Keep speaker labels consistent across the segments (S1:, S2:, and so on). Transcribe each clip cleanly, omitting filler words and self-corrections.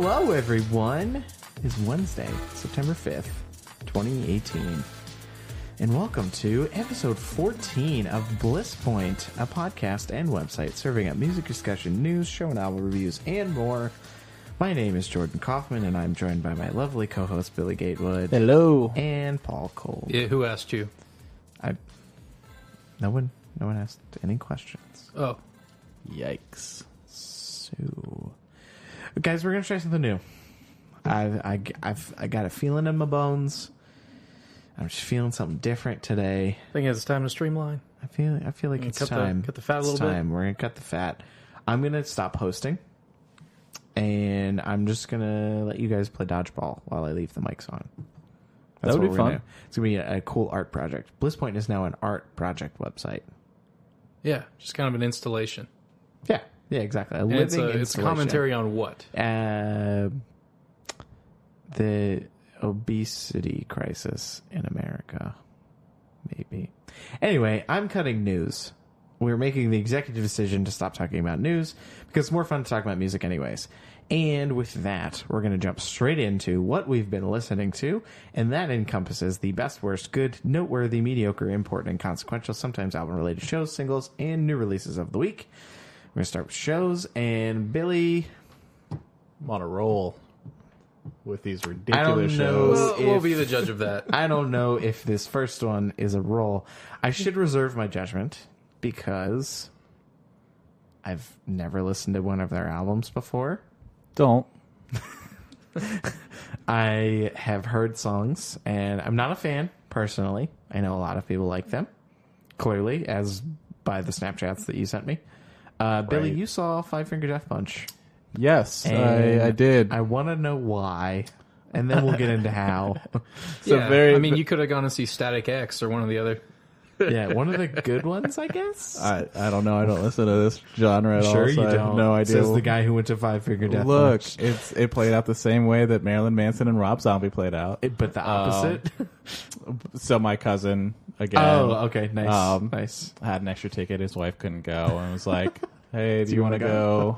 S1: Hello, everyone. It's Wednesday, September 5th, 2018. And welcome to episode 14 of Blisspoint, a podcast and website serving up music discussion, news, show and album reviews, and more. My name is Jordan Kaufman, and I'm joined by my lovely co-host, Billy Gatewood.
S2: Hello.
S1: And Paul Cole.
S3: Yeah, who asked you?
S1: No one asked any questions.
S3: Oh.
S2: Yikes.
S1: So, guys, we're going to try something new. I got a feeling in my bones. I'm just feeling something different today.
S3: I think it's time to streamline.
S1: I feel like it's time.
S3: Cut the fat a little bit.
S1: We're going to cut the fat. I'm going to stop hosting. And I'm just going to let you guys play dodgeball while I leave the mics on.
S2: That would be fun.
S1: It's going to be a cool art project. Blisspoint is now an art project website.
S3: Yeah, just kind of an installation.
S1: Yeah, exactly.
S3: And it's commentary on what?
S1: The obesity crisis in America. Maybe. Anyway, I'm cutting news. We're making the executive decision to stop talking about news because it's more fun to talk about music anyways. And with that, we're going to jump straight into what we've been listening to, and that encompasses the best, worst, good, noteworthy, mediocre, important, and consequential, sometimes album-related shows, singles, and new releases of the week. We're going to start with shows, and Billy...
S2: I'm on a roll with these ridiculous shows.
S3: We'll be the judge of that.
S1: I don't know if this first one is a roll. I should reserve my judgment because I've never listened to one of their albums before.
S2: Don't.
S1: I have heard songs, and I'm not a fan, personally. I know a lot of people like them, clearly, as by the Snapchats that you sent me. Billy, you saw Five Finger Death Punch.
S2: Yes, I did.
S1: I want to know why, and then we'll get into how.
S3: You could have gone and see Static X or one of the other.
S1: Yeah, one of the good ones, I guess.
S2: I don't know. I don't listen to this genre at all.
S1: Sure,
S2: So
S1: you
S2: I
S1: don't.
S2: have no idea.
S1: Says the guy who went to Five Finger Death
S2: Look,
S1: Punch.
S2: it played out the same way that Marilyn Manson and Rob Zombie played out.
S1: But the opposite.
S2: So my cousin again.
S1: Oh, okay, nice,
S2: nice. Had an extra ticket. His wife couldn't go, and was like, "Hey, do you want to go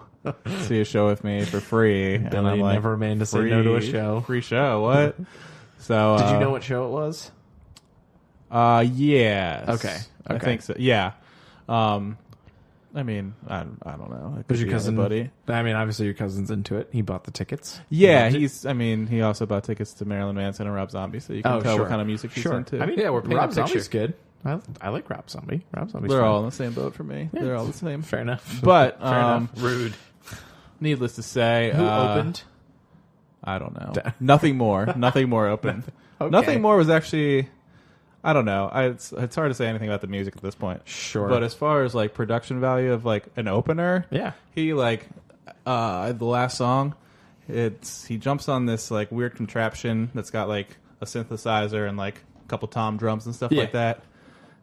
S2: see a show with me for free?"
S1: Billy
S2: and I'm like,
S1: never a man to say no to a show.
S2: Free show? What? So
S1: did you know what show it was?
S2: Yes.
S1: Okay.
S2: I think so. Yeah. I mean, I don't know. It
S1: Was your cousin?
S2: Buddy?
S1: I mean, obviously your cousin's into it. He bought the tickets.
S2: Yeah, he also bought tickets to Marilyn Manson and Rob Zombie, so you can tell what kind of music he's into.
S1: I mean,
S3: we're painting
S1: Rob
S3: a picture.
S1: Zombie's good. I like Rob Zombie. Rob Zombie's
S2: They're
S1: fun.
S2: all in the same boat for me. Yeah, they're all the same.
S1: Fair enough.
S2: But
S1: Fair enough.
S3: Rude.
S2: Needless to say,
S1: Who opened?
S2: I don't know. Nothing more. Nothing more opened.
S1: Okay.
S2: Nothing more was actually. I don't know. It's hard to say anything about the music at this point.
S1: Sure.
S2: But as far as like production value of like an opener,
S1: Yeah.
S2: he the last song, he jumps on this like weird contraption that's got like a synthesizer and like a couple tom drums and stuff like that.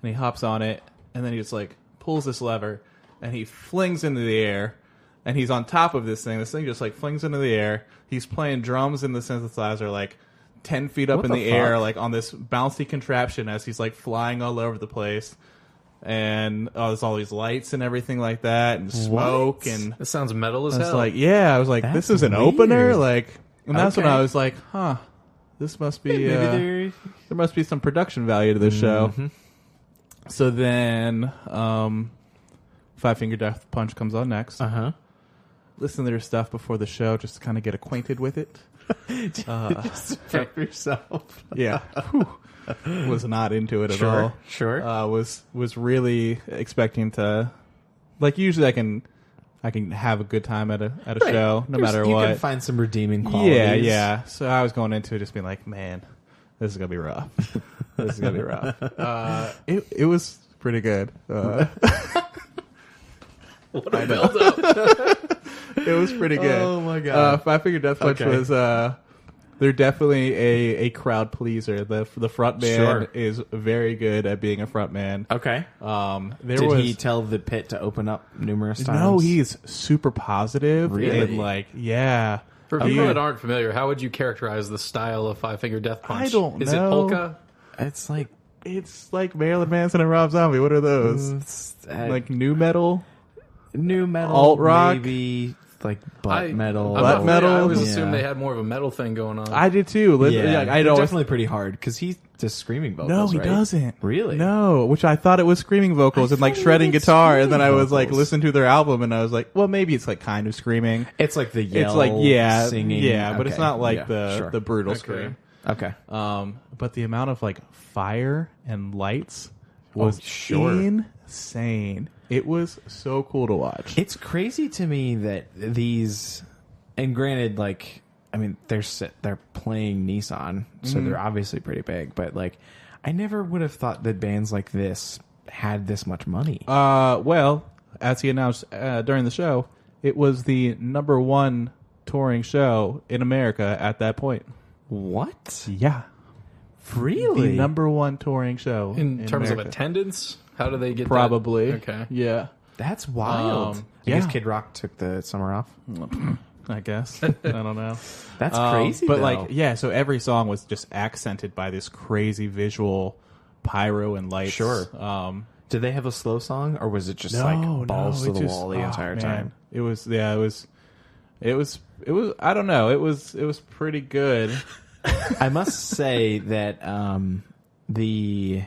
S2: And he hops on it and then he just like pulls this lever and he flings into the air and he's on top of this thing. This thing just like flings into the air. He's playing drums in the synthesizer like 10 feet up in the air, like on this bouncy contraption as he's like flying all over the place. And there's all these lights and everything like that, and smoke. And
S3: It sounds metal as
S2: I was
S3: hell.
S2: like, I was like,
S1: That's
S2: this is an
S1: weird.
S2: opener? Like, and that's when
S1: Okay.
S2: I was like, huh, this must be,
S1: Maybe
S2: there must be some production value to this show. So then, Five Finger Death Punch comes on next. Listen to their stuff before the show just to kind of get acquainted with it.
S1: Just prep yourself.
S2: Yeah. Was not into it at all.
S1: Sure.
S2: Was really expecting to, like, usually I can have a good time at a show no matter
S1: you
S2: what.
S1: You can find some redeeming qualities.
S2: Yeah. So I was going into it just being like, man, this is gonna be rough. This is gonna be rough. It was pretty good.
S3: What a build up.
S2: It was pretty good.
S1: Oh my god.
S2: Five Finger Death Punch was they're definitely a crowd pleaser. The front man is very good at being a front man.
S1: Okay.
S2: Did
S1: he tell the pit to open up numerous times?
S2: No, he's super positive.
S1: Really?
S2: And like, yeah.
S3: For people that aren't familiar, how would you characterize the style of Five Finger Death Punch?
S2: I don't know.
S3: Is it polka?
S1: It's like
S2: Marilyn Manson and Rob Zombie. What are those? Like new metal?
S1: New metal,
S2: alt rock,
S1: maybe like butt metal.
S2: Butt metal?
S3: I always
S1: Yeah.
S3: assumed they had more of a metal thing going on.
S2: I did too.
S1: Yeah,
S2: I
S1: they're
S2: know.
S1: definitely pretty hard because he does screaming vocals.
S2: No, he
S1: right?
S2: doesn't.
S1: Really?
S2: No, which I thought it was screaming vocals
S1: I
S2: and like
S1: thought it
S2: shredding
S1: was
S2: guitar, and then
S1: screaming
S2: I was like
S1: vocals.
S2: listening to their album, and I was like, well, maybe it's like kind of screaming.
S1: It's like the yell.
S2: It's like
S1: singing.
S2: but it's
S1: Okay,
S2: not like
S1: yeah, sure.
S2: the brutal
S3: Okay.
S2: scream.
S1: Okay.
S2: But the amount of like fire and lights was
S1: sure.
S2: insane. It was so cool to watch.
S1: It's crazy to me that these, and granted, like, I mean, they're playing Nissan, so they're obviously pretty big. But like, I never would have thought that bands like this had this much money.
S2: Well, as he announced during the show, it was the #1 touring show in America at that point.
S1: What?
S2: Yeah,
S1: Really?
S2: the #1 touring show
S3: in terms
S2: America.
S3: of attendance, how do they get
S2: Probably.
S3: that? Okay.
S2: Yeah,
S1: That's wild. I
S2: yeah.
S1: guess Kid Rock took the summer off.
S2: I guess. I don't know.
S1: That's crazy.
S2: But
S1: though.
S2: like, yeah. So every song was just accented by this crazy visual pyro and lights.
S1: Sure. Did they have a slow song, or was it just like balls to the wall the entire time?
S2: It was. Yeah. It was. I don't know. It was pretty good.
S1: I must say that the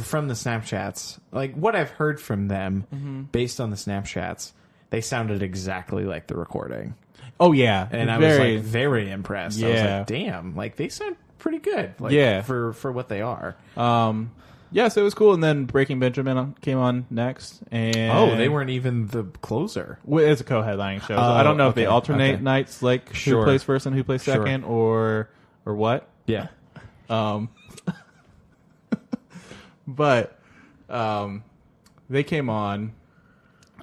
S1: from the Snapchats, like what I've heard from them, based on the Snapchats, they sounded exactly like the recording,
S2: Oh yeah,
S1: and I was like very impressed. I was
S2: Yeah.
S1: like, damn, like they sound pretty good. Like,
S2: Yeah.
S1: for what they are.
S2: yeah. So it was cool. And then Breaking Benjamin came on next, and
S1: They weren't even the closer.
S2: It's a co-headlining show. So I don't know if they
S1: okay,
S2: alternate
S1: okay.
S2: nights, like
S1: Sure.
S2: who plays first and who plays
S1: Sure.
S2: second, or what.
S1: Yeah.
S2: But they came on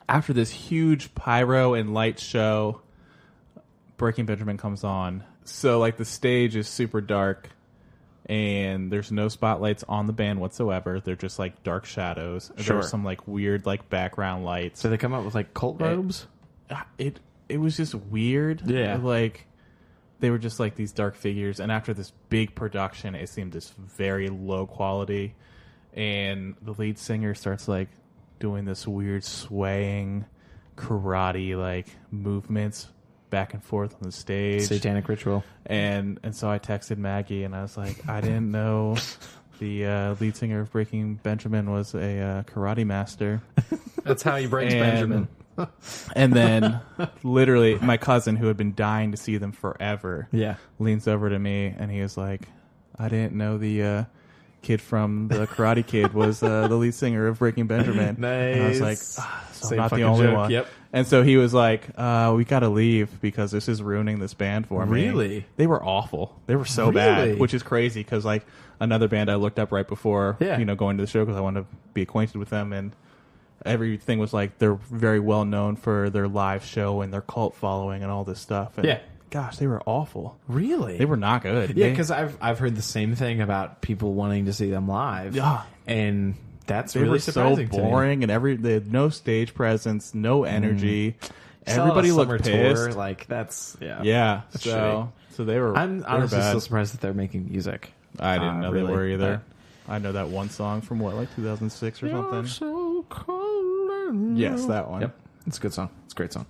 S2: after this huge pyro and light show. Breaking Benjamin comes on. So like the stage is super dark and there's no spotlights on the band whatsoever. They're just like dark shadows.
S1: Sure.
S2: There were some like weird like background lights.
S1: So they come up with like cult robes.
S2: It was just weird.
S1: Yeah.
S2: Like they were just like these dark figures, and after this big production it seemed just very low quality, and the lead singer starts like doing this weird swaying karate like movements back and forth on the stage.
S1: Satanic ritual.
S2: And so I texted Maggie and I was like, I didn't know the lead singer of Breaking Benjamin was a karate master.
S3: That's how he breaks Benjamin.
S2: And then literally my cousin, who had been dying to see them forever, leans over to me and he was like, I didn't know the kid from the Karate Kid was the lead singer of Breaking Benjamin.
S1: Nice.
S2: And I was like, so I'm
S1: Same
S2: not the
S1: fucking
S2: only
S1: joke,
S2: one.
S1: yep.
S2: And so he was like, we got to leave because this is ruining this band for me.
S1: Really?
S2: They were awful. They were so
S1: Really?
S2: bad, which is crazy because like another band I looked up right before,
S1: Yeah.
S2: going to the show because I wanted to be acquainted with them, and everything was like they're very well known for their live show and their cult following and all this stuff. And
S1: Yeah.
S2: gosh, they were awful.
S1: Really?
S2: They were not good.
S1: Yeah,
S2: They-
S1: because I've heard the same thing about people wanting to see them live.
S2: Yeah.
S1: And that's
S2: they
S1: really
S2: were so
S1: surprising to me.
S2: boring, and they had no stage presence, no energy.
S1: Saw
S2: Everybody
S1: a summer
S2: looked
S1: tour,
S2: pissed.
S1: like that's
S2: Yeah,
S1: That's
S2: so they were.
S1: I'm
S2: they were
S1: honestly
S2: bad.
S1: still surprised that they're making music.
S2: I didn't know
S1: really,
S2: they were either. I know that one song from like 2006 or something.
S1: So cold.
S2: Yes, that one.
S1: Yep, it's a good song. It's a great song.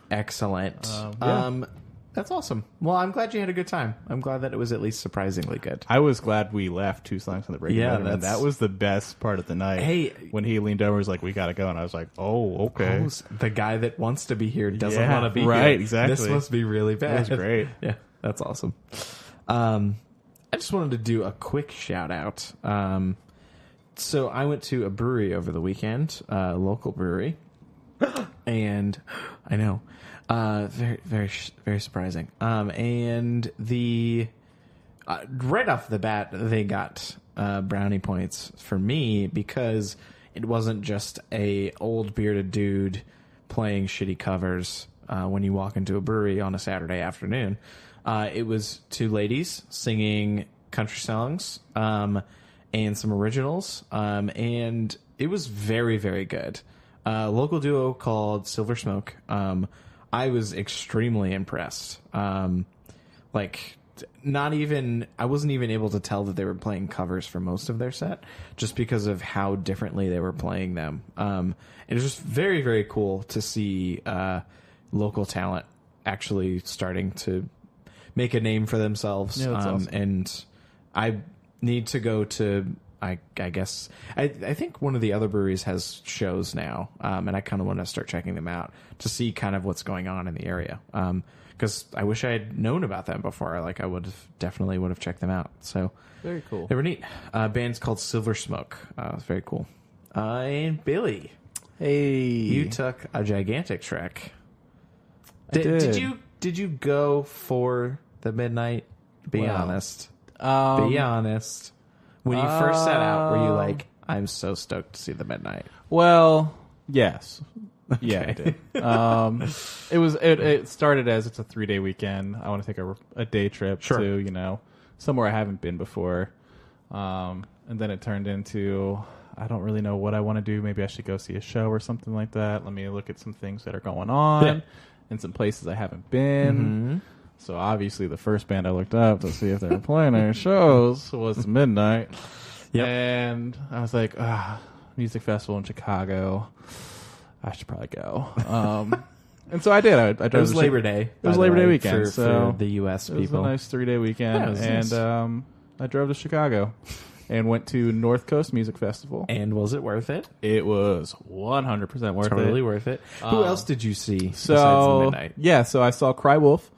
S1: Excellent.
S2: Yeah.
S1: That's awesome. Well, I'm glad you had a good time. I'm glad that it was at least surprisingly good.
S2: I was glad we left 2 songs on the Breaking
S1: Yeah,
S2: Benjamin.
S1: that's-
S2: That was the best part of the night.
S1: Hey.
S2: when he leaned over, and was like, "We gotta go," and I was like, "Oh, okay."
S1: Oh, the guy that wants to be here doesn't
S2: Yeah,
S1: want to be
S2: right,
S1: here.
S2: exactly.
S1: This must be really bad.
S2: That was great.
S1: Yeah, that's awesome. I just wanted to do a quick shout out. So I went to a brewery over the weekend, a local brewery, and I know, very, very, very surprising. And the right off the bat, they got brownie points for me because it wasn't just a old bearded dude playing shitty covers when you walk into a brewery on a Saturday afternoon. It was 2 ladies singing country songs and some originals, and it was very, very good. Local duo called Silver Smoke. I was extremely impressed. Like I wasn't even able to tell that they were playing covers for most of their set, just because of how differently they were playing them. It was just very, very cool to see local talent actually starting to make a name for themselves.
S2: Yeah, that's awesome.
S1: And I need to go to, I guess, I think one of the other breweries has shows now, and I kind of want to start checking them out to see kind of what's going on in the area. Because I wish I had known about them before. I would have definitely checked them out. So
S2: Very cool.
S1: they were neat. Band's called Silver Smoke. It was very cool. And Billy,
S2: Hey.
S1: you took a gigantic trek.
S2: did.
S1: Did you go for the midnight? Be
S2: Well,
S1: honest. Be honest. When you first set out, were you like, I'm so stoked to see the midnight?
S2: Well, yes. Yeah,
S1: Okay.
S2: I did. It started as it's a 3-day weekend. I want to take a day trip
S1: Sure.
S2: to, somewhere I haven't been before. And then it turned into, I don't really know what I want to do. Maybe I should go see a show or something like that. Let me look at some things that are going on in some places I haven't been.
S1: Mm-hmm.
S2: So obviously the first band I looked up to see if they were playing any shows was Midnight.
S1: Yep.
S2: And I was like, music festival in Chicago. I should probably go. And so I did. I drove
S1: It was
S2: to
S1: Labor Day.
S2: It was
S1: by the
S2: Labor Day
S1: way,
S2: weekend.
S1: for the U.S.
S2: it was
S1: people.
S2: a nice 3-day weekend.
S1: Yeah, it was
S2: and
S1: nice.
S2: I drove to Chicago and went to North Coast Music Festival.
S1: And was it worth it?
S2: It was 100% worth
S1: Totally
S2: it.
S1: worth it. Who else did you see besides the
S2: So
S1: midnight?
S2: yeah, so I saw Cry Wolf.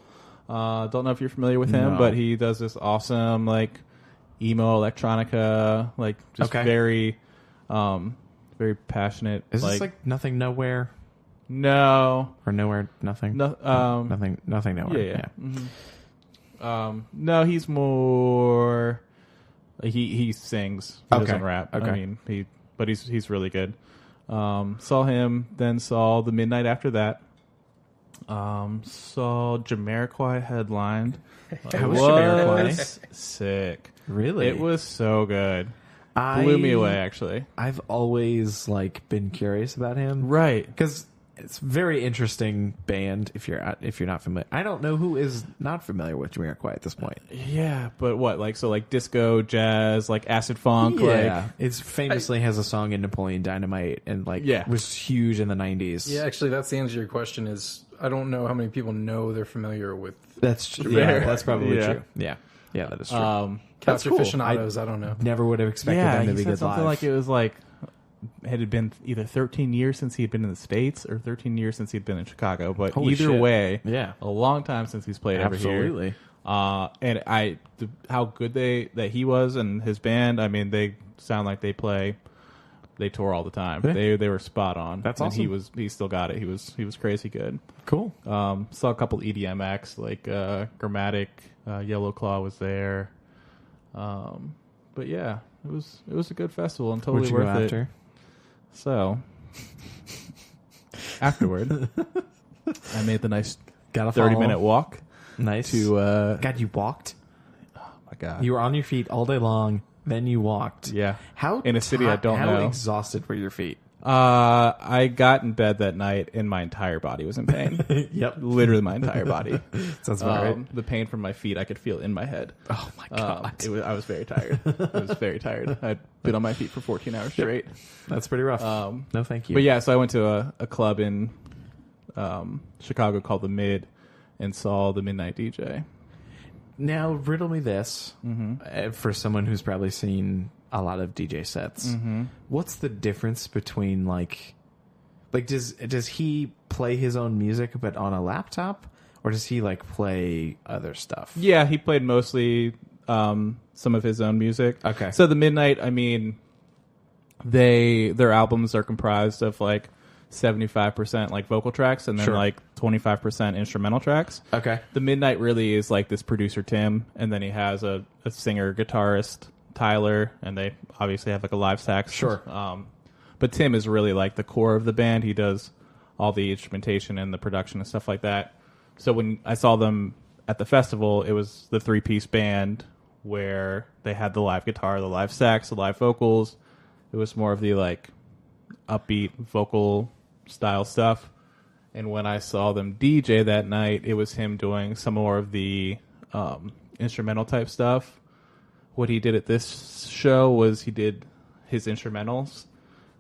S2: Don't know if you're familiar with him,
S1: No.
S2: but he does this awesome emo electronica, just
S1: Okay.
S2: very, very passionate.
S1: Is this like Nothing Nowhere
S2: no,
S1: or Nowhere Nothing?
S2: no,
S1: Nothing Nowhere.
S2: yeah. No, he's more. He sings. He
S1: Okay.
S2: doesn't rap.
S1: Okay.
S2: I mean, he's really good. Saw him, then saw the midnight after that. Saw Jamiroquai headlined.
S1: How was Jamiroquai?
S2: Was sick.
S1: Really?
S2: It was so good. Blew me away, actually.
S1: I've always been curious about him,
S2: Right.
S1: because it's a very interesting band. If you're not familiar, I don't know who is not familiar with Jamiroquai at this point.
S2: Yeah, but what? Disco, jazz, acid funk.
S1: Yeah, it famously has a song in Napoleon Dynamite, and
S2: Yeah.
S1: was huge in the 90s.
S3: Yeah, actually, that's the answer to your question. Is I don't know how many people know they're familiar with
S1: that's
S2: Jamiroquai.
S1: that's probably
S2: Yeah.
S1: true. Yeah, that is true.
S3: couch
S2: cool.
S3: aficionados. I don't know.
S1: Never would have expected
S2: Yeah,
S1: them to
S2: he
S1: be
S2: said
S1: good
S2: something
S1: live.
S2: like it was had it been either 13 years since he had been in the States or 13 years since he'd been in Chicago. But
S1: Holy
S2: either
S1: shit.
S2: way,
S1: Yeah.
S2: a long time since he's played over here.
S1: Absolutely.
S2: And how good that he was and his band. I mean, they sound like they tour all the time.
S1: Yeah.
S2: They were spot on.
S1: That's
S2: and
S1: awesome.
S2: He still got it. He was crazy good.
S1: Cool.
S2: Saw a couple EDM acts Grammatic, Yellow Claw was there. But yeah, it was a good festival and totally
S1: Where'd you
S2: worth
S1: go
S2: it.
S1: after?
S2: So afterward, I made the nice
S1: Got a
S2: 30-minute walk
S1: Nice.
S2: to.
S1: God, you walked.
S2: My God,
S1: You were on your feet all day long. Then you walked.
S2: yeah.
S1: How
S2: In a city I don't
S1: how
S2: know.
S1: exhausted were your feet?
S2: I got in bed that night and my entire body was in pain.
S1: Yep.
S2: Literally my entire body.
S1: Sounds about right.
S2: The pain from my feet I could feel in my head.
S1: Oh my god.
S2: I was very tired. I was very tired. I'd been on my feet for 14 hours straight.
S1: That's pretty rough. No, thank you.
S2: But yeah, so I went to a club in Chicago called The Mid and saw the Midnight DJ.
S1: Now, riddle me this. For someone who's probably seen a lot of DJ sets, what's the difference between does he play his own music but on a laptop, or does he play other stuff?
S2: Yeah, he played mostly some of his own music.
S1: Okay.
S2: So the Midnight, I mean, their albums are comprised of 75% vocal tracks and then
S1: Sure.
S2: 25% instrumental tracks.
S1: Okay.
S2: The Midnight really is this producer Tim, and then he has a singer guitarist Tyler, and they obviously have a live sax.
S1: Sure.
S2: But Tim is really the core of the band. He does all the instrumentation and the production and stuff like that. So when I saw them at the festival, it was the 3-piece band where they had the live guitar, the live sax, the live vocals. It was more of the upbeat vocal style stuff. And when I saw them DJ that night, it was him doing some more of the instrumental type stuff. What he did at this show was he did his instrumentals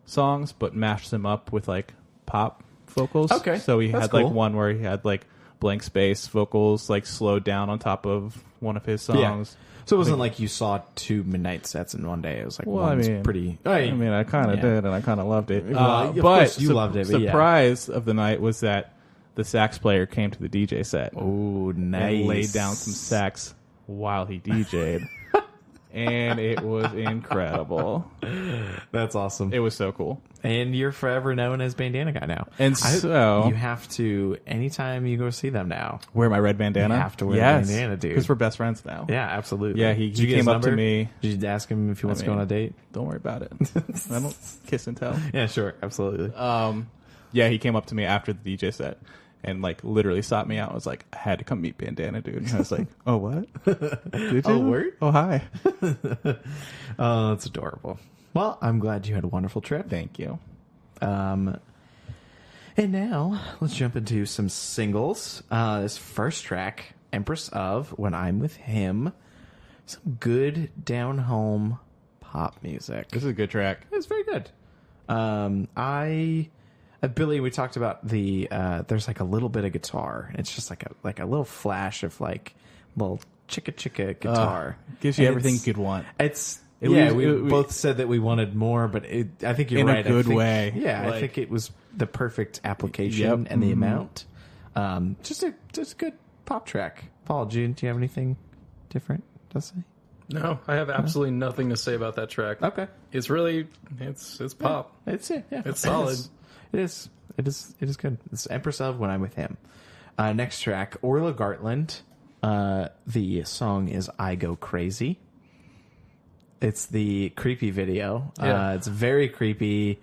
S2: songs, but mashed them up with like pop vocals.
S1: Okay,
S2: so he
S1: that's
S2: had
S1: cool.
S2: like one where he had like blank space vocals like slowed down on top of one of his songs.
S1: So it wasn't like you saw 2 midnight sets in one day. It was like
S2: Well, I
S1: one's
S2: mean,
S1: pretty.
S2: I mean, I kind of did, and I kind of loved it.
S1: Well, of
S2: but
S1: course you loved it, but yeah.
S2: surprise of the night was that the sax player came to the DJ set.
S1: Oh, nice.
S2: And laid down some sax while he DJ'd. And it was incredible.
S1: That's awesome.
S2: It was so cool.
S1: And you're forever known as Bandana Guy now.
S2: And so
S1: you have to, anytime you go see them now,
S2: wear my red bandana.
S1: You have to wear the bandana, dude.
S2: Because we're best friends now.
S1: Yeah, absolutely.
S2: Yeah, he
S1: Did you get
S2: came
S1: his
S2: up to
S1: number?
S2: me.
S1: Did you ask him if he wants to go on a date?
S2: Don't worry about it. I don't kiss and tell.
S1: Yeah, sure, absolutely.
S2: Yeah, he came up to me after the DJ set and like literally sought me out. I was like, I had to come meet Bandana, dude. And I was like, oh, what? Did you?
S1: Oh, word?
S2: Oh, hi.
S1: Oh, that's adorable. Well, I'm glad you had a wonderful trip.
S2: Thank you.
S1: And now let's jump into some singles. This first track, Empress of When I'm With Him. Some good down home pop music.
S2: This is a good track.
S1: It's very good. Billy, we talked about the there's like a little bit of guitar. It's just like a little flash of like little chicka guitar.
S2: Gives you
S1: And
S2: everything you
S1: it's-
S2: could want.
S1: We both said that we wanted more, but I think you're
S2: In a
S1: right.
S2: good
S1: I think,
S2: way.
S1: Yeah, I
S2: Like-
S1: think it was the perfect application
S2: Yep.
S1: and the amount. Just a good pop track. Paul, do you have anything different to say?
S3: No, I have absolutely nothing to say about that track.
S1: Okay,
S3: It's really, it's pop.
S1: it's yeah,
S3: It's solid.
S1: It is good. It's Empress of When I'm With Him. Next track, Orla Gartland. The song is I Go Crazy. It's the creepy video.
S3: Yeah.
S1: It's very creepy.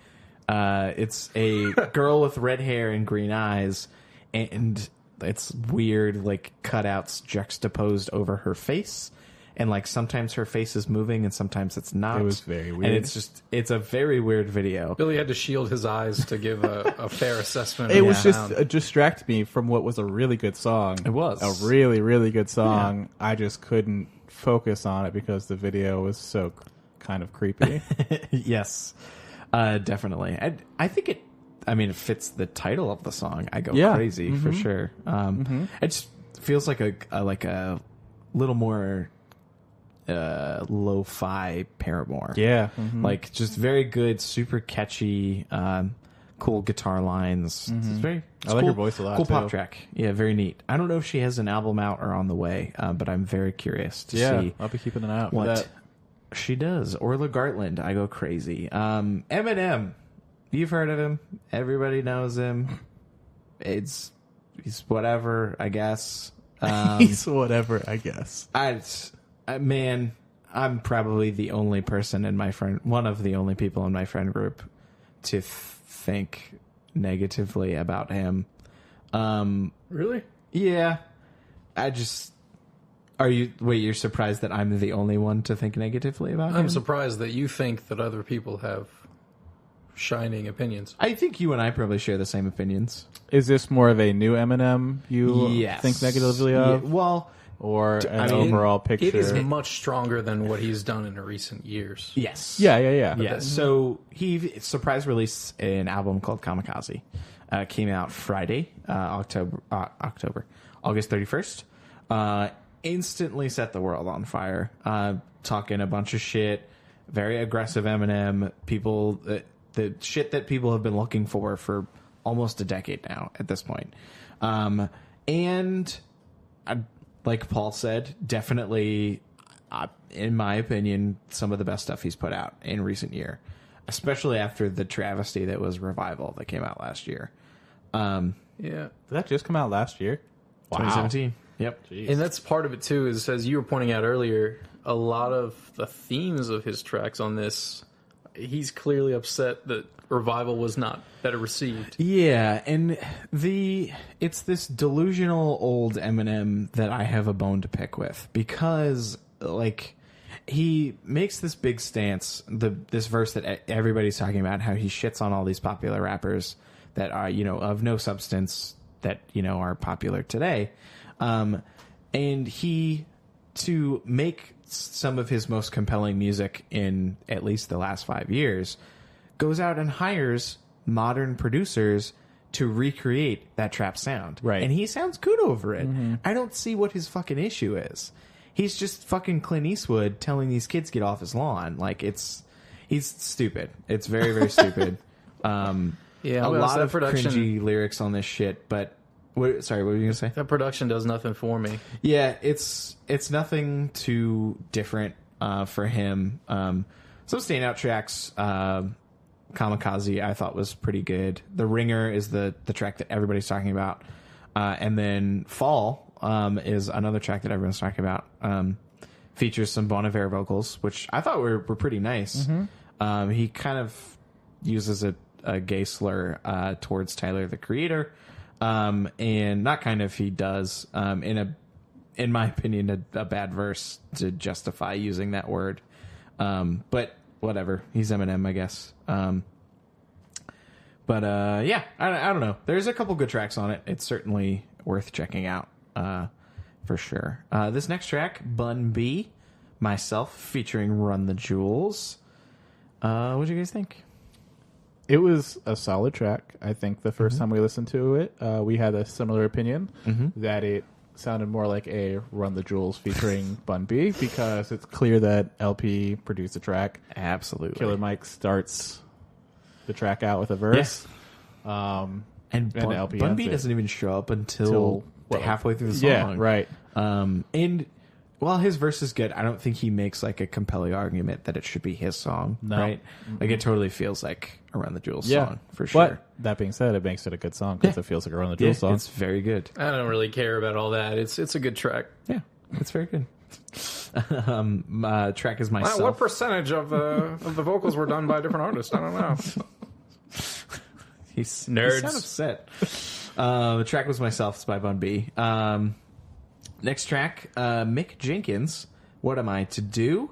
S1: It's a girl with red hair and green eyes, and it's weird, like cutouts juxtaposed over her face. And like sometimes her face is moving and sometimes it's not.
S2: It was very weird.
S1: And it's a very weird video.
S3: Billy had to shield his eyes to give a fair assessment.
S2: It
S3: of
S2: was
S3: the
S2: just
S3: sound.
S2: distract me from what was a really good song.
S1: It was.
S2: a really, really good song. I just couldn't focus on it because the video was so kind of creepy.
S1: Yes, definitely. I think it fits the title of the song. I Go
S2: Yeah.
S1: Crazy for sure. It just feels like a little more lo-fi Paramore.
S2: Yeah.
S1: Like just very good, super catchy, cool guitar lines. It's very.
S2: I like her voice a lot,
S1: Cool pop
S2: too.
S1: track. Yeah, very neat. I don't know if she has an album out or on the way, but I'm very curious to
S2: Yeah.
S1: see
S2: I'll be keeping an eye out for
S1: what
S2: that.
S1: she does. Orla Gartland, I Go Crazy. Eminem, you've heard of him. Everybody knows him. He's whatever, I guess.
S2: He's whatever, I guess.
S1: Man, I'm probably the only person in my one of the only people in my friend group to think negatively about him.
S3: Really?
S1: Yeah, you're surprised that I'm the only one to think negatively about him?
S3: I'm surprised that you think that other people have shining opinions.
S1: I think you and I probably share the same opinions.
S2: Is this more of a new Eminem you
S1: Yes.
S2: think negatively of?
S1: Yeah, well,
S2: Or an
S1: mean,
S2: overall picture?
S3: It is much stronger than what he's done in recent years.
S1: yes.
S2: Yeah.
S1: Yeah, so he surprise released an album called Kamikaze. Came out Friday, August 31st. Instantly set the world on fire. Talking a bunch of shit. Very aggressive Eminem. People, the shit that people have been looking for almost a decade now at this point. Like Paul said, definitely, in my opinion, some of the best stuff he's put out in recent year, especially after the travesty that was Revival that came out last year.
S3: Yeah.
S2: Did that just come out last year?
S1: 2017. Yep.
S3: And that's part of it too, is as you were pointing out earlier, a lot of the themes of his tracks on this, he's clearly upset that Revival was not better received.
S1: Yeah, and it's this delusional old Eminem that I have a bone to pick with, because like he makes this big stance, this verse that everybody's talking about, how he shits on all these popular rappers that are, of no substance, that, are popular today. And he to make some of his most compelling music in at least the last 5 years, goes out and hires modern producers to recreate that trap sound.
S2: Right.
S1: And he sounds good over it. I don't see what his fucking issue is. He's just fucking Clint Eastwood telling these kids to get off his lawn. Like, he's stupid. It's very, very stupid.
S3: Yeah,
S1: a lot of
S3: production,
S1: cringy lyrics on this shit, but... sorry, what were you going to say?
S3: That production does nothing for me.
S1: Yeah, it's nothing too different for him. Some standout tracks, Kamikaze, I thought was pretty good. The Ringer is the track that everybody's talking about. And then Fall is another track that everyone's talking about. Features some Bon Iver vocals, which I thought were pretty nice. He kind of uses a gay slur towards Tyler, the Creator. And not kind of, he does, in my opinion, a bad verse to justify using that word. But whatever, he's Eminem, I guess. Yeah, I don't know. There's a couple good tracks on it. It's certainly worth checking out, for sure. This next track, Bun B, Myself, featuring Run the Jewels. What do you guys think?
S2: It was a solid track. I think the first time we listened to it, we had a similar opinion that it sounded more like a Run the Jewels featuring Bun B, because it's clear that LP produced the track.
S1: Absolutely.
S2: Killer Mike starts the track out with a verse.
S1: And
S2: LP
S1: Bun B
S2: ends it.
S1: doesn't even show up until halfway through the song.
S2: Yeah, right.
S1: And while his verse is good, I don't think he makes like a compelling argument that it should be his song, right? Like, it totally feels like a Run the Jewels song, for sure.
S2: But that being said, it makes it a good song because it feels like a Run the Jewels song.
S1: It's very good.
S3: I don't really care about all that. It's a good track.
S1: Yeah, it's very good. Track is Myself.
S3: What percentage of the vocals were done by a different artist? I don't know.
S1: He's
S3: Nerds.
S1: kind of upset. The track was Myself. It's by Bun B. Next track, Mick Jenkins, What Am I to Do?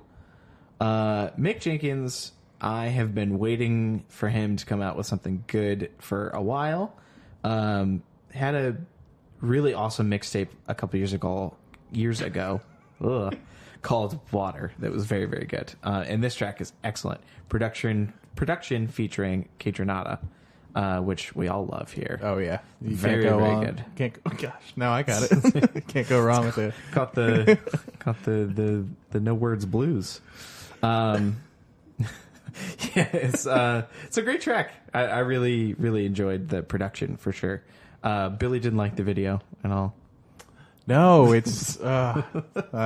S1: Mick Jenkins, I have been waiting for him to come out with something good for a while. Had a really awesome mixtape a couple years ago called Water that was very, very good. And this track is excellent. Production featuring Catronata. Which we all love here.
S2: Oh yeah, you
S1: very,
S2: can't go
S1: very
S2: on.
S1: good.
S2: Oh gosh, now I got it. Can't go wrong with it.
S1: Caught the no words blues. Yeah, it's a great track. I really, really enjoyed the production for sure. Billy didn't like the video at all.
S2: No, it's we don't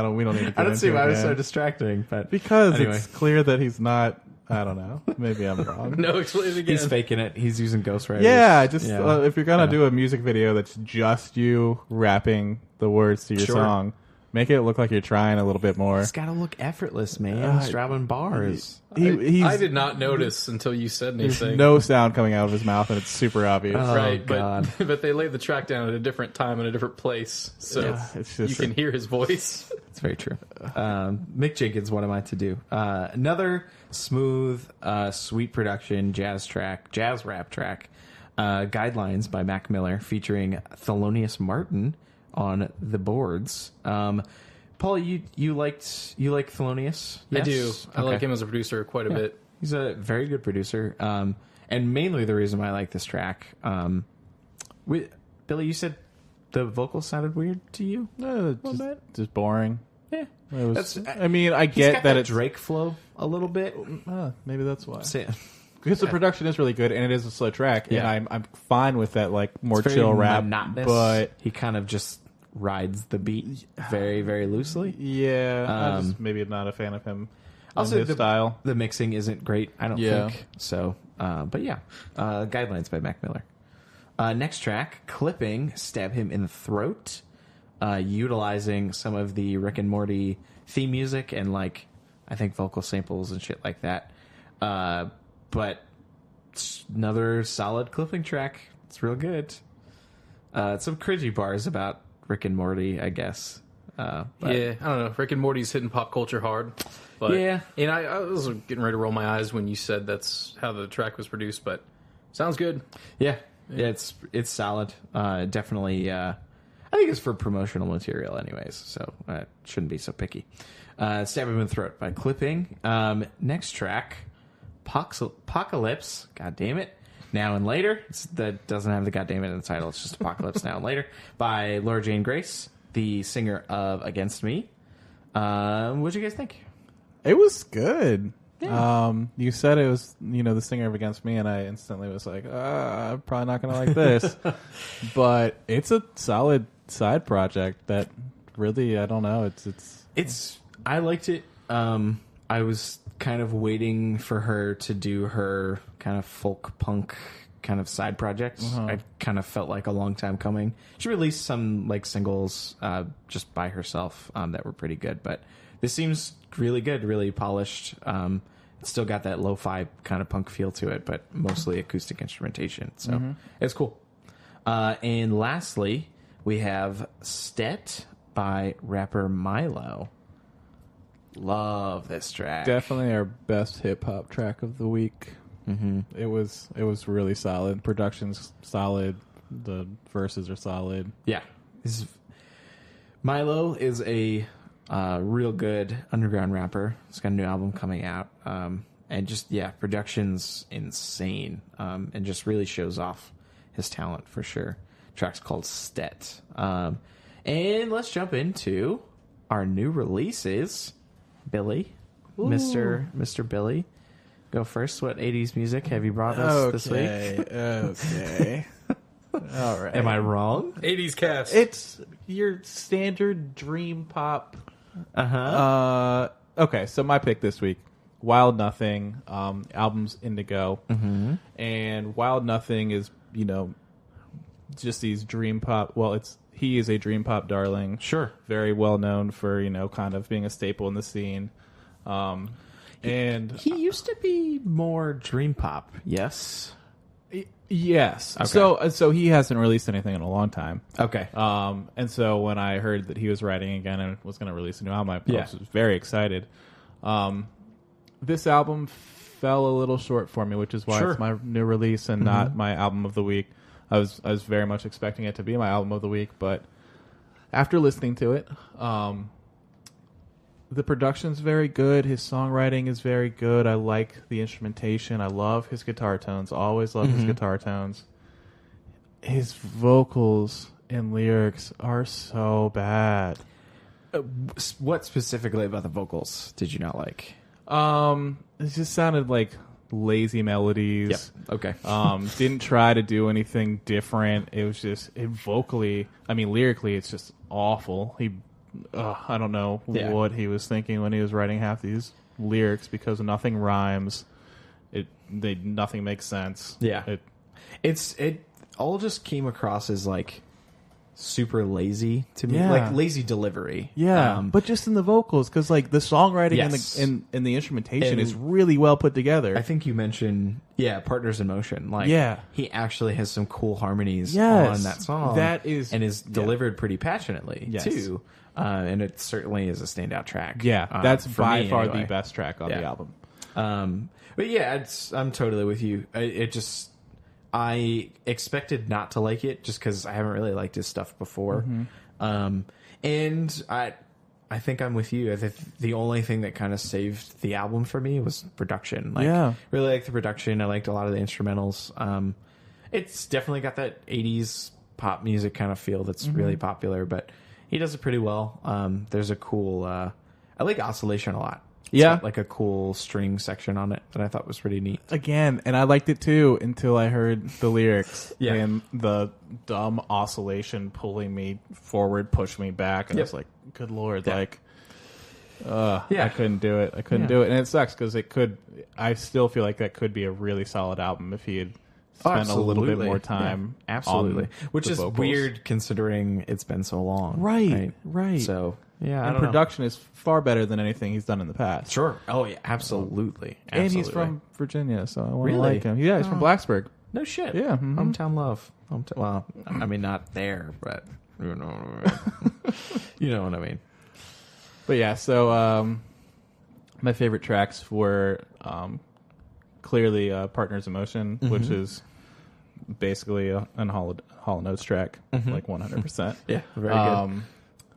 S2: need to get
S1: I don't see
S2: into
S1: why
S2: it,
S1: it was so
S2: man.
S1: distracting, but
S2: Because
S1: anyway.
S2: it's clear that he's not. I don't know. Maybe I'm wrong.
S3: No, explain it again.
S1: He's faking it. He's using ghostwriters.
S2: Yeah, just
S1: Yeah.
S2: if you're gonna do a music video that's just you rapping the words to your
S1: Sure.
S2: song, make it look like you're trying a little bit more.
S1: It's got to look effortless, man. He's dropping bars.
S3: I did not notice until you said
S2: There's
S3: anything.
S2: no sound coming out of his mouth, and it's super obvious.
S3: Right,
S1: God.
S3: but they laid the track down at a different time in a different place, so
S2: It's just
S3: you can hear his voice.
S1: It's very true. Mick Jenkins, What Am I to Do? Another smooth, sweet production jazz rap track. Guidelines by Mac Miller featuring Thelonious Martin on the boards. Paul, you like Thelonious?
S3: I
S1: Yes?
S3: do. I
S1: Okay.
S3: like him as a producer quite a bit.
S1: He's a very good producer. And mainly the reason why I like this track. Billy, you said the vocals sounded weird to you?
S2: Just boring.
S1: Yeah.
S2: It was,
S1: That's-
S2: I mean, I
S1: He's
S2: get
S1: got
S2: that it's
S1: Drake flow a little bit.
S2: maybe that's why.
S1: Say-
S2: Because the production is really good and it is a slow track,
S1: Yeah.
S2: and I'm fine with that, like more
S1: It's very
S2: chill rap.
S1: monotonous,
S2: But
S1: he kind of just rides the beat very, very loosely.
S2: yeah, I'm just maybe not a fan of him.
S1: Also,
S2: his style.
S1: The mixing isn't great, I don't
S2: Yeah.
S1: think. So, but yeah, Guidelines by Mac Miller. Next track, Clipping, Stab Him in the Throat, utilizing some of the Rick and Morty theme music and like I think vocal samples and shit like that. But it's another solid Clipping track. It's real good. Some cringy bars about Rick and Morty, I guess. But
S3: Yeah, I don't know. Rick and Morty's hitting pop culture hard. But,
S1: Yeah.
S3: And I was getting ready to roll my eyes when you said that's how the track was produced, but sounds good.
S1: Yeah, it's solid. Definitely. I I think it's for promotional material anyways, so it shouldn't be so picky. Stab Him in the Throat by Clipping. Next track, Apocalypse, god damn it, Now and Later. That doesn't have the god damn it in the title, it's just Apocalypse Now and Later by Laura Jane Grace, the singer of Against Me. What'd you guys think?
S2: It was good.
S1: Yeah.
S2: You said it was, the singer of Against Me, and I instantly was like, I'm probably not going to like this. But it's a solid side project that really, I don't know, it's
S1: I liked it. I was kind of waiting for her to do her kind of folk punk kind of side project. I kind of felt like a long time coming. She released some like singles just by herself that were pretty good, but this seems really good, really polished. It's still got that lo-fi kind of punk feel to it, but mostly acoustic instrumentation. So it's cool. And lastly, we have Stet by rapper Milo. Love this track.
S2: definitely our best hip hop track of the week. It was really solid. Production's solid. The verses are solid.
S1: Yeah. Milo is a real good underground rapper. He's got a new album coming out. And just, production's insane. And just really shows off his talent for sure. Track's called Stet. And let's jump into our new releases. Billy, Mr. Billy, go first. What 80s music have you brought us this week?
S2: Okay. All right.
S1: Am I wrong?
S3: 80s cast.
S2: It's your standard dream pop.
S1: Uh-huh.
S2: Okay, so my pick this week, Wild Nothing, album's Indigo. And Wild Nothing is, just these dream pop. Well, he is a dream pop darling.
S1: Sure.
S2: Very well known for, kind of being a staple in the scene. And
S1: He used to be more dream pop, yes?
S2: yes.
S1: Okay.
S2: So he hasn't released anything in a long time.
S1: Okay.
S2: And so when I heard that he was writing again and was going to release a new album, I was very excited. This album fell a little short for me, which is why it's my new release and not my album of the week. I was very much expecting it to be my album of the week, but after listening to it, the production's very good. His songwriting is very good. I like the instrumentation. I love his guitar tones. Always love his guitar tones. His vocals and lyrics are so bad.
S1: What specifically about the vocals did you not like?
S2: It just sounded like lazy melodies.
S1: Yep. Okay.
S2: Didn't try to do anything different. It was just lyrically, it's just awful. I don't know what he was thinking when he was writing half these lyrics because nothing rhymes. Nothing makes sense.
S1: Yeah. It all just came across as like super lazy to me, like lazy delivery.
S2: Yeah, but just in the vocals, because like the songwriting and the instrumentation is really well put together.
S1: I think you mentioned Partners in Motion. Like he actually has some cool harmonies on that song.
S2: That is
S1: delivered pretty passionately too. And it certainly is a standout track.
S2: Yeah, that's by far
S1: anyway.
S2: The best track on the album.
S1: But yeah, I'm totally with you. I expected not to like it just because I haven't really liked his stuff before. And I think I'm with you. I think the only thing that kind of saved the album for me was production. Really liked the production. I liked a lot of the instrumentals. It's definitely got that 80s pop music kind of feel that's really popular, but he does it pretty well. There's a cool... I like Oscillation a lot. It's got like a cool string section on it that I thought was pretty neat.
S2: Again, and I liked it too until I heard the lyrics and the dumb oscillation pulling me forward, push me back, and I was like, "Good Lord!" I couldn't do it. I couldn't do it, and it sucks because I still feel like that could be a really solid album if he had spent a little bit more time.
S1: Yeah, absolutely, which is
S2: vocals.
S1: weird considering it's been so long.
S2: Right.
S1: So. Yeah,
S2: and production is far better than anything he's done in the past.
S1: Sure. Oh, yeah, absolutely.
S2: And he's from Virginia, so I want to like him. Yeah, he's from Blacksburg.
S1: No shit.
S2: Yeah.
S1: Hometown love. Well, I mean, not there, but you know what I mean. You know what I mean.
S2: But yeah, so my favorite tracks were clearly Partners in Motion, which is basically an Hollow Notes track, like 100%.
S1: Yeah, very good.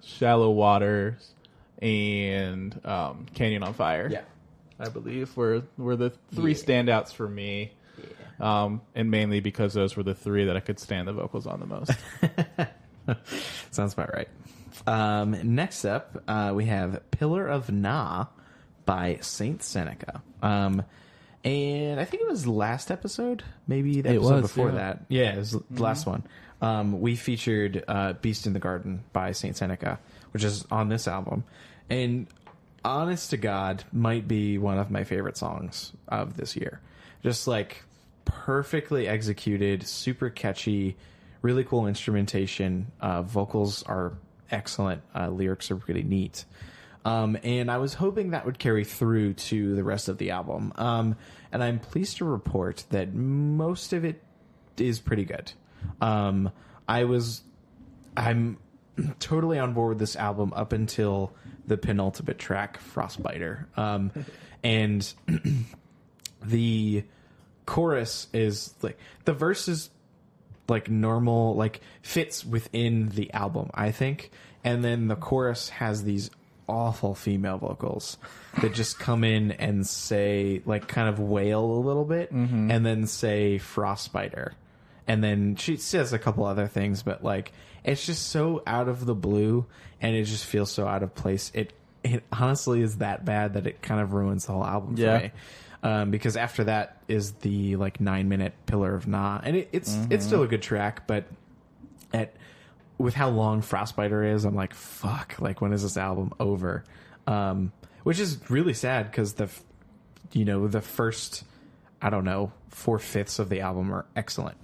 S2: Shallow Waters and Canyon on Fire.
S1: Yeah.
S2: I believe were the three standouts for me. Yeah. And mainly because those were the three that I could stand the vocals on the most.
S1: Sounds about right. Next up, we have Pillar of Na by Saintseneca. And I think it was last episode, maybe the episode before that. Yeah, it was the last one. We featured Beast in the Garden by Saintseneca, which is on this album. And honest to God, might be one of my favorite songs of this year. Just like perfectly executed, super catchy, really cool instrumentation. Vocals are excellent. Lyrics are really neat. And I was hoping that would carry through to the rest of the album. And I'm pleased to report that most of it is pretty good. I'm totally on board with this album up until the penultimate track, Frostbiter. And the chorus is like, the verse is like normal, like fits within the album, I think. And then the chorus has these awful female vocals that just come in and say, like, kind of wail a little bit and then say Frostbiter. And then she says a couple other things, but like, it's just so out of the blue and it just feels so out of place. It honestly is that bad that it kind of ruins the whole album for me. Because after that is the like 9-minute Pillar of Na, and it's still a good track, but with how long Frostbiter is, I'm like, fuck, like when is this album over? Which is really sad because the first, I don't know, 4/5 of the album are excellent.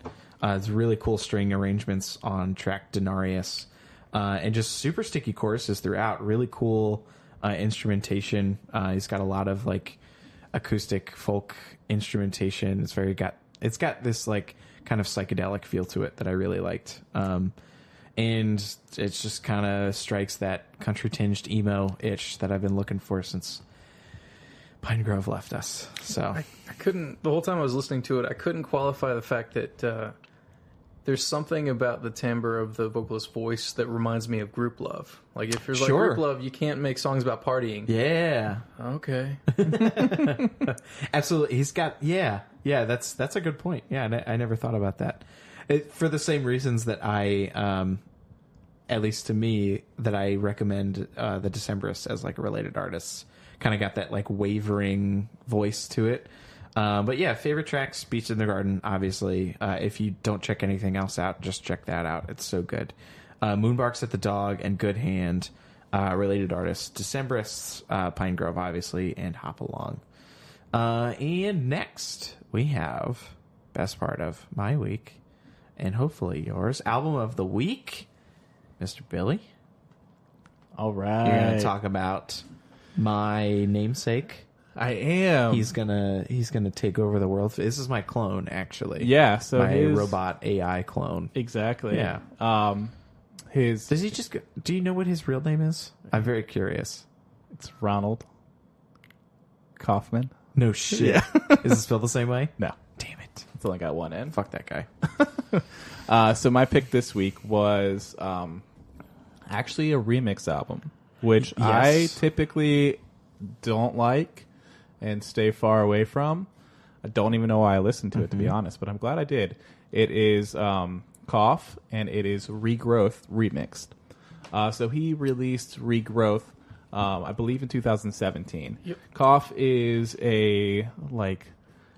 S1: It's really cool string arrangements on track Denarius, and just super sticky choruses throughout. Really cool instrumentation. He's got a lot of like acoustic folk instrumentation. It's got this like kind of psychedelic feel to it that I really liked. And it just kind of strikes that country tinged emo itch that I've been looking for since Pine Grove left us. So
S3: I couldn't, the whole time I was listening to it, I couldn't qualify the fact that there's something about the timbre of the vocalist's voice that reminds me of Group Love. Like, if you're like Group Love, you can't make songs about partying.
S1: Yeah.
S3: Okay.
S1: Absolutely. He's got, that's a good point. Yeah, I never thought about that. For the same reasons that I, at least to me, that I recommend the Decemberists as like a related artist. Kind of got that like wavering voice to it. But yeah, favorite tracks, Beast in the Garden, obviously. If you don't check anything else out, just check that out. It's so good. Moonbarks at the Dog and Good Hand, related artists. Decemberists, Pine Grove, obviously, and Hop Along. And next, we have best part of my week, and hopefully yours, album of the week, Mr. Billy.
S2: All right.
S1: You're going to talk about my namesake.
S2: I am.
S1: He's gonna take over the world. This is my clone, actually.
S2: Yeah, so
S1: my robot AI clone.
S2: Exactly.
S1: Yeah.
S2: Does
S1: he just? Do you know what his real name is? I'm very curious.
S2: It's Ronald Kaufman.
S1: No shit. Yeah. Is it spelled the same way?
S2: No.
S1: Damn it.
S2: It's only got one N.
S1: Fuck that guy.
S2: So my pick this week was actually a remix album, which I typically don't like and stay far away from. I don't even know why I listened to it, to be honest, but I'm glad I did. It is Kauf, and it is Regrowth remixed. So he released Regrowth, I believe in 2017.
S3: Yep.
S2: Kauf is a like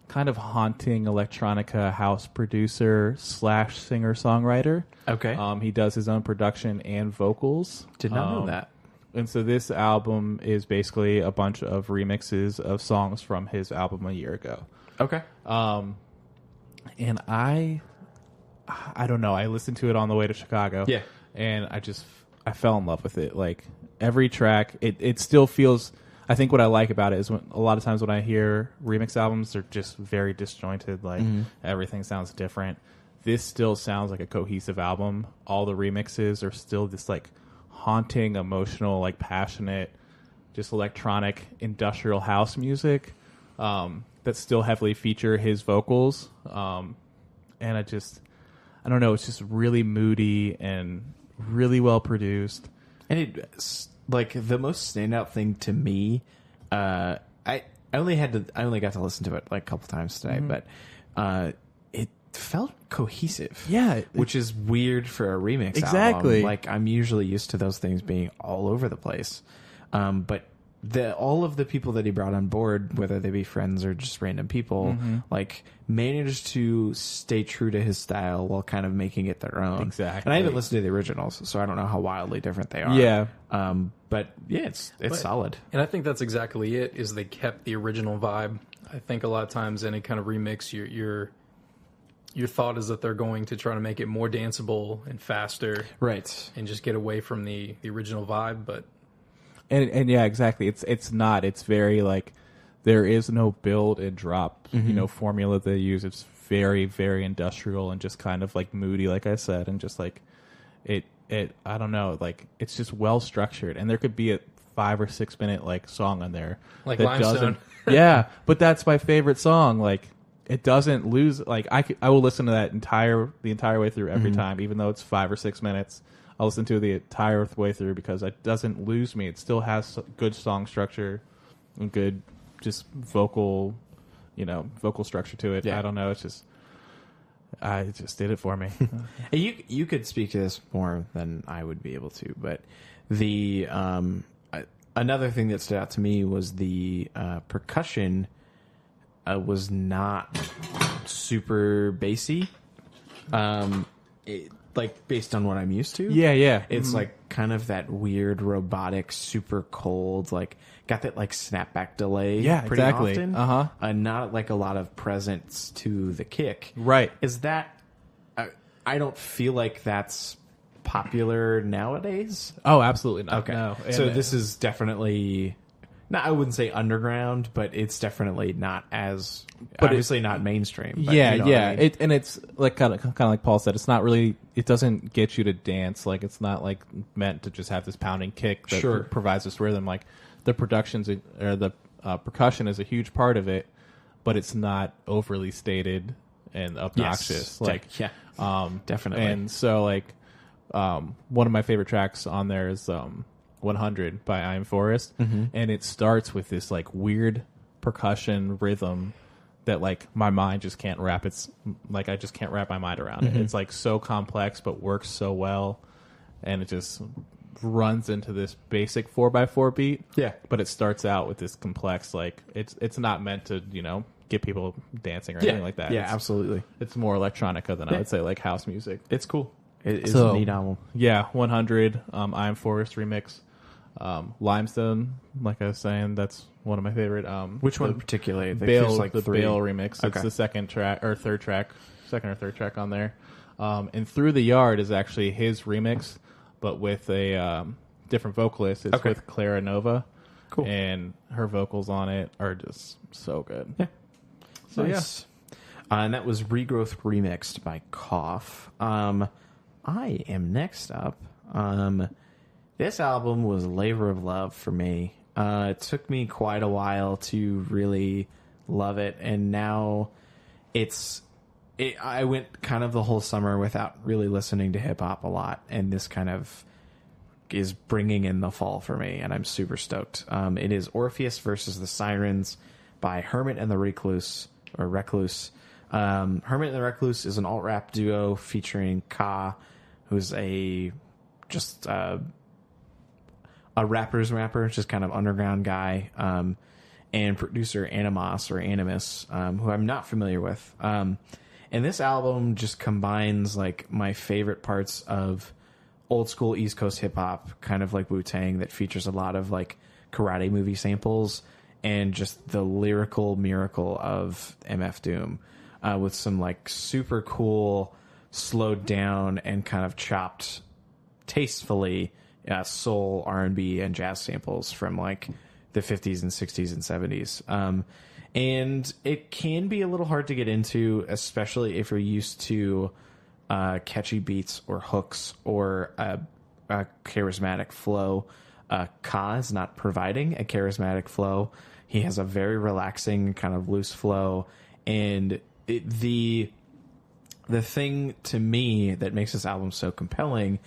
S2: kind of haunting electronica house producer / singer-songwriter.
S1: Okay.
S2: He does his own production and vocals.
S1: Did not know that.
S2: And so this album is basically a bunch of remixes of songs from his album a year ago.
S1: Okay.
S2: And I don't know. I listened to it on the way to Chicago.
S1: Yeah.
S2: And I fell in love with it. Like every track, it still feels. I think what I like about it is a lot of times when I hear remix albums, they're just very disjointed. Like everything sounds different. This still sounds like a cohesive album. All the remixes are still this like haunting, emotional, like passionate, just electronic industrial house music that still heavily feature his vocals. And and I don't know, it's just really moody and really well produced.
S1: And it's like the most standout thing to me. I only got to listen to it like a couple times today, but it felt cohesive.
S2: Yeah,
S1: which is weird for a remix
S2: exactly.
S1: album. Like, I'm usually used to those things being all over the place. But all of the people that he brought on board, whether they be friends or just random people, like, managed to stay true to his style while kind of making it their own.
S2: Exactly.
S1: And I haven't listened to the originals, so I don't know how wildly different they are.
S2: Yeah.
S1: But yeah, it's solid.
S3: And I think that's exactly it, is they kept the original vibe. I think a lot of times any kind of remix, your thought is that they're going to try to make it more danceable and faster.
S1: Right.
S3: And just get away from the original vibe, but...
S2: And yeah, exactly. It's not. It's very like there is no build and drop, formula they use. It's very, very industrial and just kind of like moody, like I said, and just like it I don't know, like it's just well structured. And there could be a 5 or 6 minute like song on there
S3: like
S2: that
S3: Limestone.
S2: Yeah, but that's my favorite song. Like it doesn't lose. Like I will listen to that the entire way through every time, even though it's 5 or 6 minutes. I'll listen to the entire way through because it doesn't lose me. It still has good song structure and good just vocal structure to it. Yeah. I don't know. It just did it for me.
S1: You could speak to this more than I would be able to, but the another thing that stood out to me was the percussion was not super bassy. Like based on what I'm used to.
S2: Yeah.
S1: It's like kind of that weird robotic, super cold, like got that like snapback delay.
S2: Yeah,
S1: pretty
S2: exactly.
S1: often. And not like a lot of presence to the kick.
S2: Right.
S1: Is that? I don't feel like that's popular nowadays.
S2: Oh, absolutely not.
S1: Okay.
S2: No.
S1: So this is definitely. No, I wouldn't say underground, but it's definitely not as obviously not mainstream. But
S2: yeah,
S1: you know what I mean?
S2: And it's like kind of like Paul said. It's not really. It doesn't get you to dance. Like it's not like meant to just have this pounding kick that provides this rhythm. Like the the percussion is a huge part of it, but it's not overly stated and obnoxious.
S1: Definitely.
S2: And so like one of my favorite tracks on there is 100 by I Am Forest, and it starts with this like weird percussion rhythm that like my mind just can't wrap. It's like I just can't wrap my mind around it. It's like so complex but works so well, and it just runs into this basic 4x4 beat.
S1: Yeah,
S2: but it starts out with this complex like it's not meant to get people dancing or anything like that.
S1: Yeah, absolutely.
S2: It's more electronica than I would say like house music.
S1: It's cool. It's a neat album.
S2: Yeah, 100 I Am Forest remix. Limestone, like I was saying, that's one of my favorite.
S1: Which one particularly?
S2: Bale,
S1: like
S2: the
S1: three.
S2: Bale remix. It's the second or third track on there. And Through the Yard is actually his remix, but with a different vocalist. It's with Clara Nova.
S1: Cool.
S2: And her vocals on it are just so good.
S1: Yeah.
S2: So
S1: nice. And that was Regrowth remixed by Kauf. I am next up. This album was a labor of love for me. It took me quite a while to really love it, and now I went kind of the whole summer without really listening to hip-hop a lot, and this kind of is bringing in the fall for me, and I'm super stoked. It is Orpheus versus the Sirens by Hermit and the Recluse. Hermit and the Recluse is an alt-rap duo featuring Ka, who's a rapper's rapper, just kind of underground guy, and producer Animus, who I'm not familiar with. And this album just combines like my favorite parts of old school East Coast hip hop, kind of like Wu-Tang, that features a lot of like karate movie samples and just the lyrical miracle of MF Doom, with some like super cool, slowed down and kind of chopped tastefully soul, R&B, and jazz samples from like the 50s and 60s and 70s. And it can be a little hard to get into, especially if you're used to catchy beats or hooks or a charismatic flow. Ka is not providing a charismatic flow. He has a very relaxing kind of loose flow, and the the thing to me that makes this album so compelling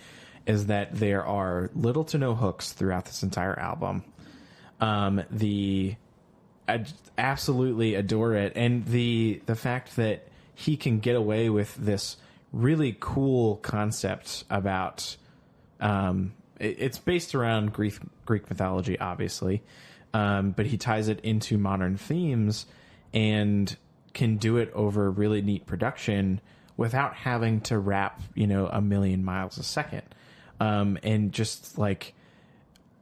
S1: is that there are little to no hooks throughout this entire album. I absolutely adore it, and the fact that he can get away with this really cool concept about it's based around Greek mythology, obviously, but he ties it into modern themes and can do it over really neat production without having to rap, a million miles a second, and just like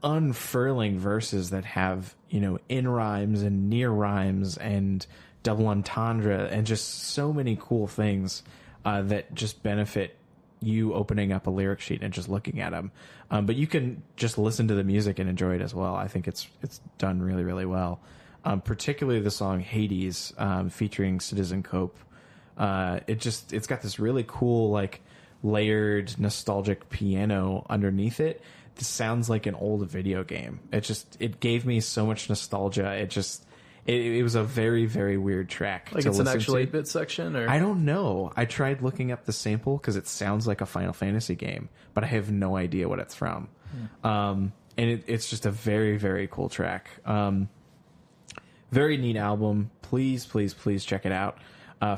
S1: unfurling verses that have in rhymes and near rhymes and double entendre and just so many cool things that just benefit you opening up a lyric sheet and just looking at them. But you can just listen to the music and enjoy it as well. I think it's done really, really well. Particularly the song Hades, featuring Citizen Cope. It's got this really cool, like, layered nostalgic piano underneath it. This sounds like an old video game. It gave me so much nostalgia. It was a very, very weird track.
S3: Like, it's an actual 8-bit section, or
S1: I don't know. I tried looking up the sample because it sounds like a Final Fantasy game, but I have no idea what it's from. And it's just a very, very cool track. Very neat album. Please, please, please check it out.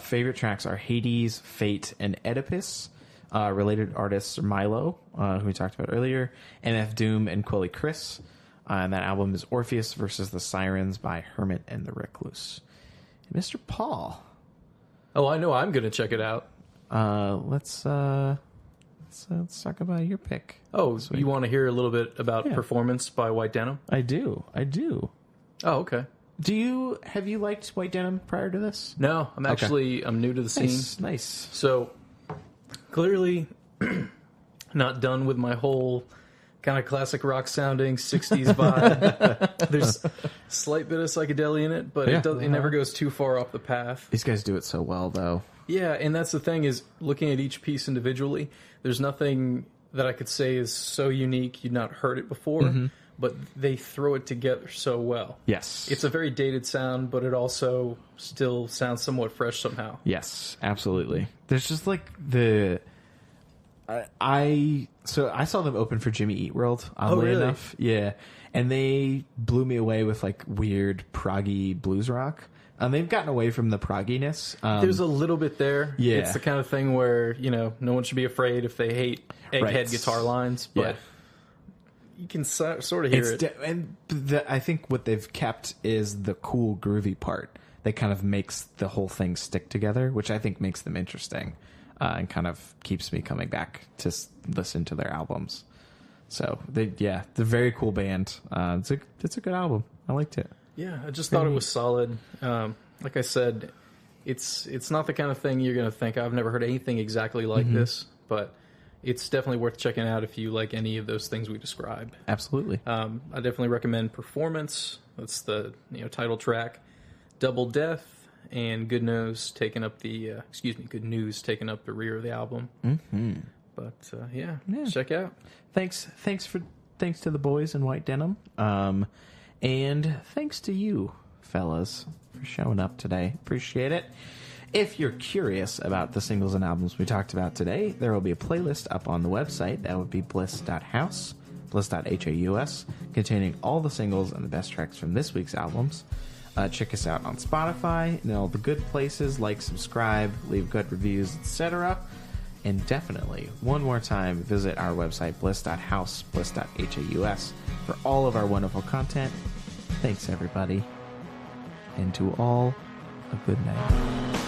S1: Favorite tracks are Hades, Fate, and Oedipus. Related artists are Milo, who we talked about earlier, MF Doom, and Quelly Chris. And that album is Orpheus versus the Sirens by Hermit and the Recluse. Mr. Paul.
S3: Oh, I know. I'm going to check it out.
S1: Let's talk about your pick.
S3: Oh, so you want to hear a little bit about Performance by White Denim?
S1: I do.
S3: Oh, okay.
S1: Have you liked White Denim prior to this?
S3: No, I'm new to the scene.
S1: Nice.
S3: So, clearly not done with my whole kind of classic rock sounding 60s vibe. There's a slight bit of psychedelia in it, but it never goes too far off the path.
S1: These guys do it so well, though.
S3: Yeah, and that's the thing, is looking at each piece individually, there's nothing that I could say is so unique you'd not heard it before, but they throw it together so well.
S1: Yes.
S3: It's a very dated sound, but it also still sounds somewhat fresh somehow.
S1: Yes, absolutely. There's just like I saw them open for Jimmy Eat World, oddly enough. Yeah. And they blew me away with like weird proggy blues rock. They've gotten away from the progginess.
S3: There's a little bit there.
S1: Yeah.
S3: It's the kind of thing where, no one should be afraid if they hate egghead guitar lines, but you can sort of hear it.
S1: I think what they've kept is the cool groovy part that kind of makes the whole thing stick together, which I think makes them interesting, and kind of keeps me coming back to listen to their albums. So they're a very cool band. It's a good album. I liked it.
S3: Yeah, I just thought it was solid. Like I said, it's not the kind of thing you're going to think, I've never heard anything exactly like this, but it's definitely worth checking out if you like any of those things we described.
S1: Absolutely.
S3: I definitely recommend Performance. That's the title track. Double Death and Good News taking up the rear of the album. But check out.
S1: Thanks to the boys in White Denim. And thanks to you, fellas, for showing up today. Appreciate it. If you're curious about the singles and albums we talked about today, there will be a playlist up on the website. That would be bliss.haus, containing all the singles and the best tracks from this week's albums. Check us out on Spotify and all the good places, like, subscribe, leave good reviews, etc. And definitely, one more time, visit our website, bliss.haus, for all of our wonderful content. Thanks, everybody. And to all, a good night.